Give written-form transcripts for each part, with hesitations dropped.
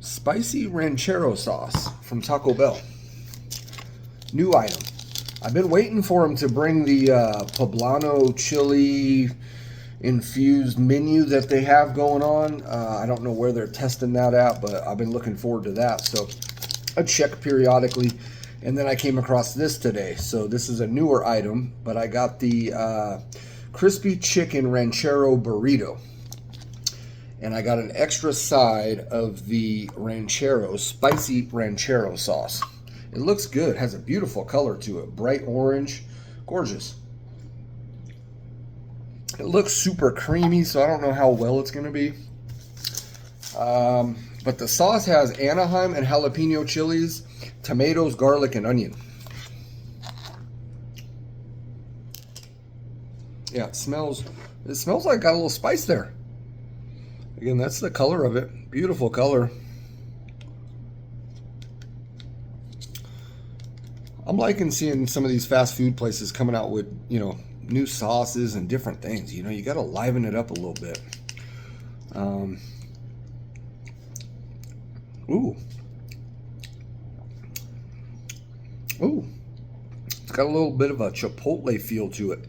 Spicy Ranchero sauce from Taco Bell. New item. I've been waiting for them to bring the poblano chili infused menu that they have going on. I don't know where they're testing that at, but I've been looking forward to that. So I check periodically, and then I came across this today. So this is a newer item, but I got the crispy chicken ranchero burrito. And I got an extra side of the ranchero, spicy ranchero sauce. It looks good, has a beautiful color to it, bright orange, gorgeous. It looks super creamy, so I don't know how well it's gonna be. But the sauce has Anaheim and jalapeno chilies, tomatoes, garlic, and onion. Yeah, it smells like it got a little spice there. Again, that's the color of it. Beautiful color. I'm liking seeing some of these fast food places coming out with, you know, new sauces and different things. You know, you got to liven it up a little bit. Ooh. Ooh. It's got a little bit of a chipotle feel to it.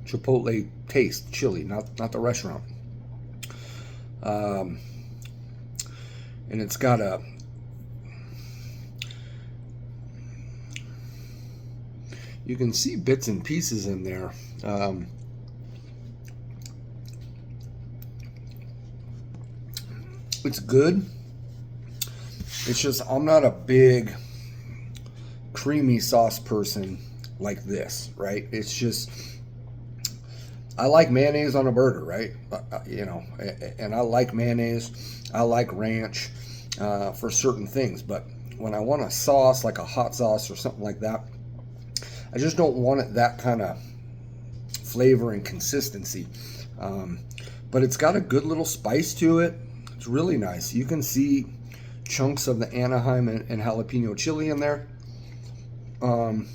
Chipotle taste, chili, not the restaurant. And it's got a you can see bits and pieces in there. It's good. It's just I'm not a big creamy sauce person like this, right? It's just I like mayonnaise on a burger, right? You know, and I like mayonnaise. I like ranch for certain things, but when I want a sauce like a hot sauce or something like that, I just don't want it that kind of flavor and consistency. But it's got a good little spice to it. It's really nice. You can see chunks of the Anaheim and jalapeno chili in there. No.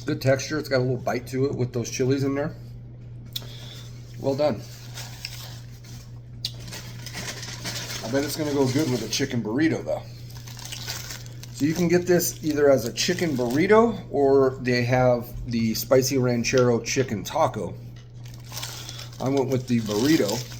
Good texture. It's got a little bite to it with those chilies in there. Well done. I bet it's going to go good with a chicken burrito, though. So you can get this either as a chicken burrito or they have the spicy ranchero chicken taco. I went with the burrito.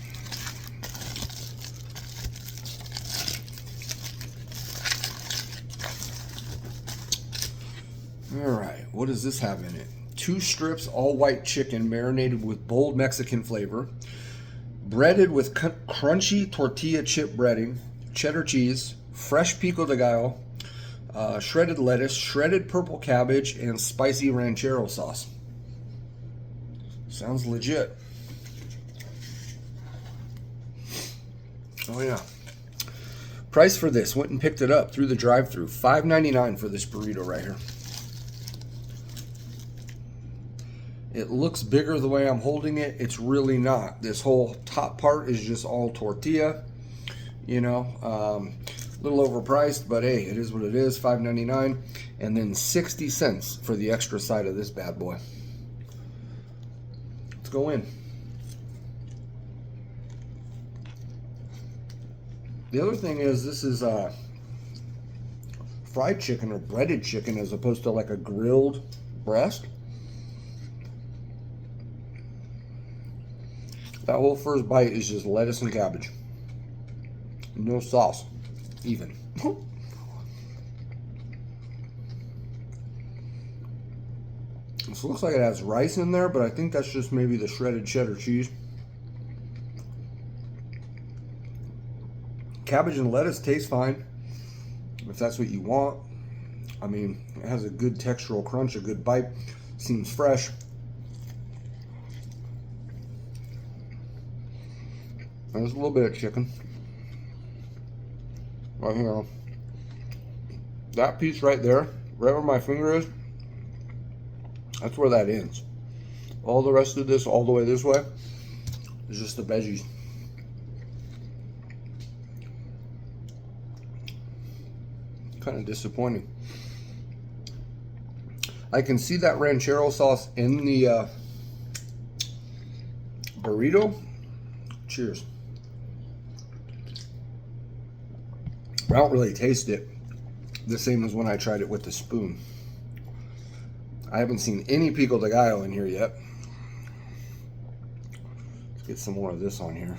All right, what does this have in it? 2 strips all white chicken marinated with bold Mexican flavor, breaded with crunchy tortilla chip breading, cheddar cheese, fresh pico de gallo, shredded lettuce, shredded purple cabbage, and spicy ranchero sauce. Sounds legit. Oh yeah. Price for this, went and picked it up through the drive-thru, $5.99 for this burrito right here. It looks bigger the way I'm holding it. It's really not. This whole top part is just all tortilla. You know, a little overpriced, but hey, it is what it is. $5.99, and then 60 cents for the extra side of this bad boy. Let's go in. The other thing is this is fried chicken or breaded chicken as opposed to like a grilled breast. That whole first bite is just lettuce and cabbage. No sauce, even. This looks like it has rice in there, but I think that's just maybe the shredded cheddar cheese. Cabbage and lettuce taste fine, if that's what you want. I mean, it has a good textural crunch, a good bite. Seems fresh. There's a little bit of chicken right here. That piece right there, right where my finger is, that's where that ends. All the rest of this, all the way this way, is just the veggies. Kind of disappointing. I can see that ranchero sauce in the burrito, Cheers. I don't really taste it the same as when I tried it with the spoon. I haven't seen any pico de gallo in here yet. Let's get some more of this on here.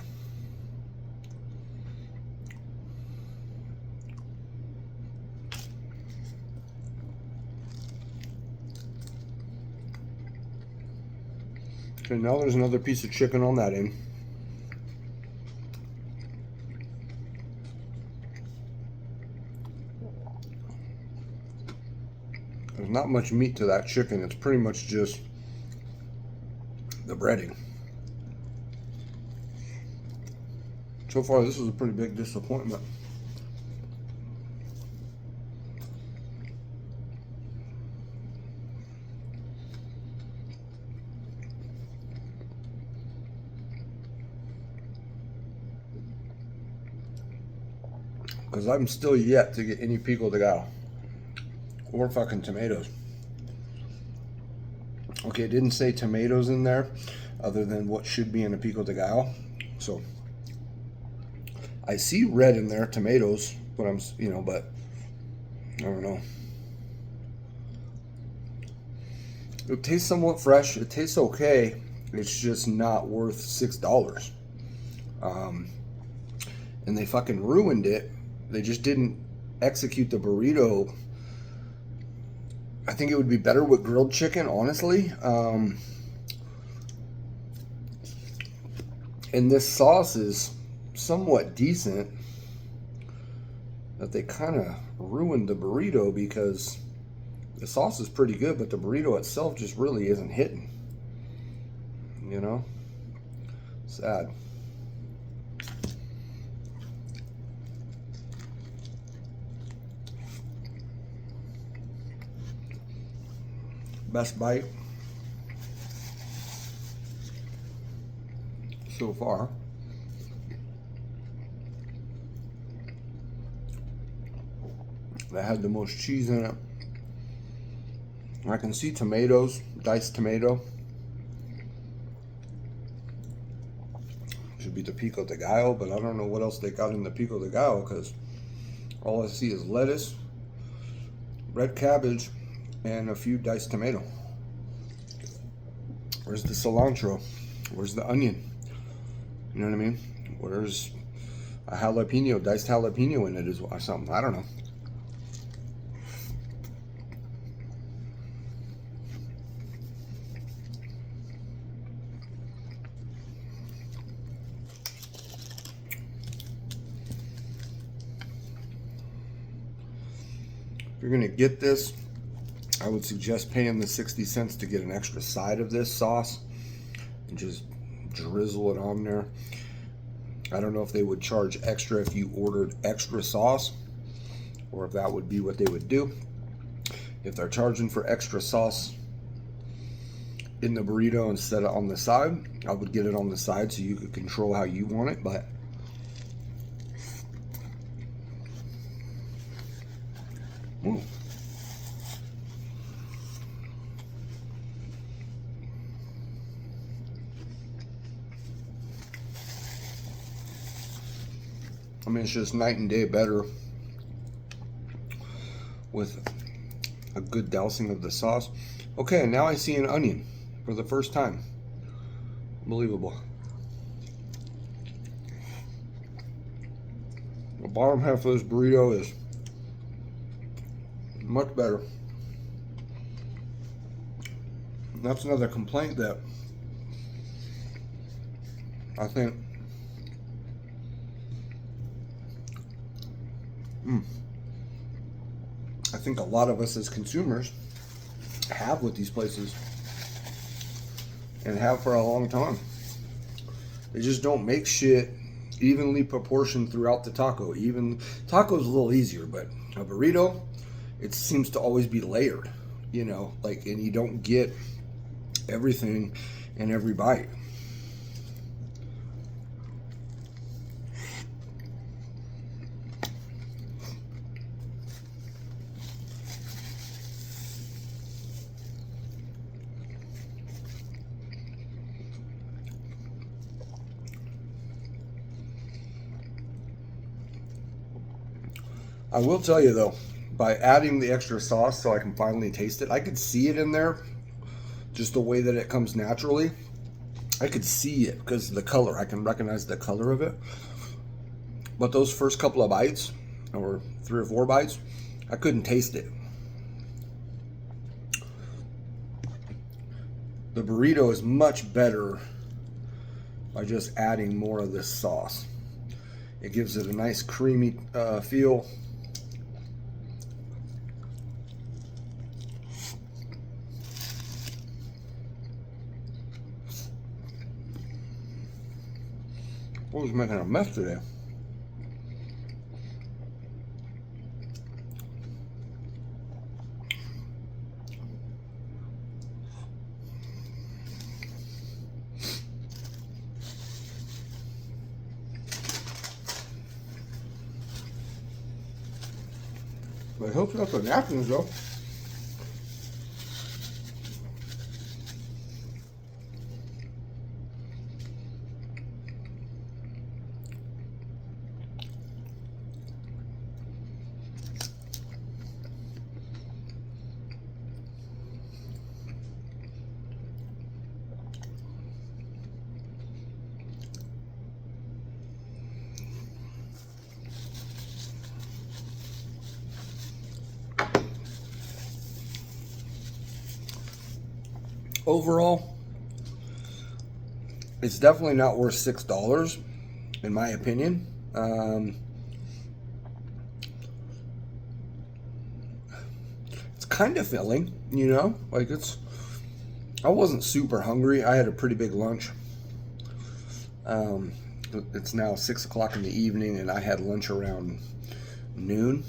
Okay, now there's another piece of chicken on that end. There's not much meat to that chicken. It's pretty much just the breading. So far, this is a pretty big disappointment. Because I'm still yet to get any pico de gallo. Or fucking tomatoes. Okay, it didn't say tomatoes in there, other than what should be in a pico de gallo. So I see red in there, tomatoes, but but I don't know. It tastes somewhat fresh. It tastes okay. It's just not worth $6. And they fucking ruined it. They just didn't execute the burrito. I think it would be better with grilled chicken, honestly. And this sauce is somewhat decent. That they kind of ruined the burrito, because the sauce is pretty good, but the burrito itself just really isn't hitting. You know? Sad. Best bite so far. That had the most cheese in it. I can see tomatoes, diced tomato. Should be the pico de gallo, but I don't know what else they got in the pico de gallo, because all I see is lettuce, red cabbage, and a few diced tomato. Where's the cilantro? Where's the onion? You know what I mean? Where's a jalapeno, diced jalapeno in it as well, or something? I don't know. If you're gonna get this, I would suggest paying the 60 cents to get an extra side of this sauce and just drizzle it on there. I don't know if they would charge extra if you ordered extra sauce, or if that would be what they would do. If they're charging for extra sauce in the burrito instead of on the side, I would get it on the side so you could control how you want it. But ooh. I mean, it's just night and day better with a good dousing of the sauce. Okay, now I see an onion for the first time. Unbelievable. The bottom half of this burrito is much better. And that's another complaint that I think a lot of us as consumers have with these places, and have for a long time. They just don't make shit evenly proportioned throughout the taco. Even taco's a little easier, but a burrito, it seems to always be layered, you know, like, and you don't get everything in every bite. I will tell you though, by adding the extra sauce so I can finally taste it, I could see it in there, just the way that it comes naturally. I could see it because of the color. I can recognize the color of it. But those first couple of bites, or 3 or 4 bites, I couldn't taste it. The burrito is much better by just adding more of this sauce. It gives it a nice creamy feel. I was making a mess today. But it helps out the napkins though. Overall, it's definitely not worth $6 in my opinion. It's kind of filling, you know, like I wasn't super hungry. I had a pretty big lunch. It's now 6 o'clock in the evening and I had lunch around noon.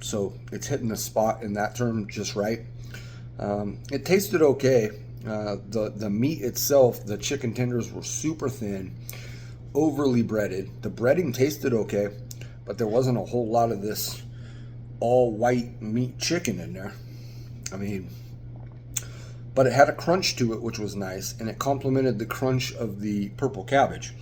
So it's hitting the spot in that term just right. It tasted okay. The meat itself, the chicken tenders were super thin, overly breaded. The breading tasted okay, but there wasn't a whole lot of this all white meat chicken in there. I mean, but it had a crunch to it, which was nice, and it complemented the crunch of the purple cabbage.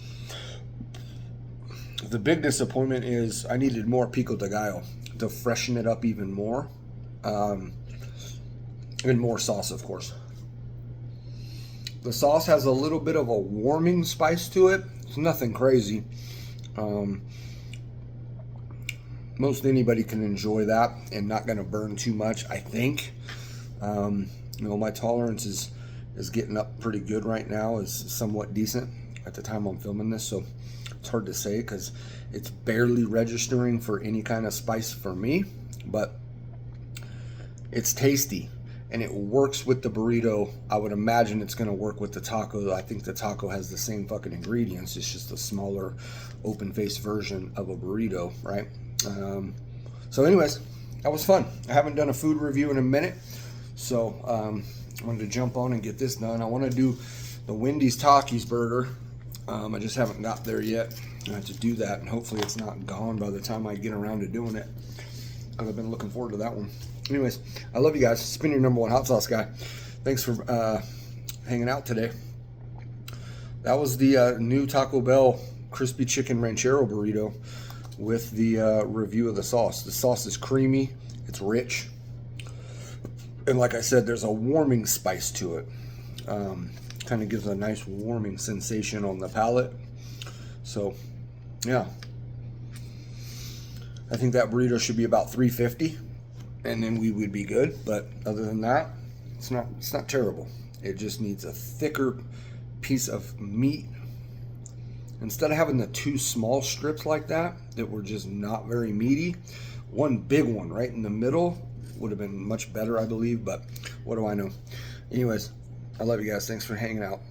The big disappointment is I needed more pico de gallo to freshen it up even more. And more sauce, of course. The sauce has a little bit of a warming spice to it. It's nothing crazy. Most anybody can enjoy that and not going to burn too much, I think. You know, my tolerance is getting up pretty good right now. Is somewhat decent at the time I'm filming this, so it's hard to say because it's barely registering for any kind of spice for me, but it's tasty. And it works with the burrito. I would imagine it's going to work with the taco. I think the taco has the same fucking ingredients. It's just a smaller, open-faced version of a burrito, right? So anyways, that was fun. I haven't done a food review in a minute. So I wanted to jump on and get this done. I want to do the Wendy's Takis burger. I just haven't got there yet. I have to do that, and hopefully it's not gone by the time I get around to doing it, because I've been looking forward to that one. Anyways, I love you guys. It's been your #1 hot sauce guy. Thanks for hanging out today. That was the new Taco Bell crispy chicken ranchero burrito with the review of the sauce. The sauce is creamy. It's rich. And like I said, there's a warming spice to it. Kind of gives a nice warming sensation on the palate. So, yeah. I think that burrito should be about $3.50. And then we would be good, but other than that, it's not terrible. It just needs a thicker piece of meat. Instead of having the 2 small strips like that were just not very meaty, one big one right in the middle would have been much better, I believe, but what do I know? Anyways, I love you guys. Thanks for hanging out.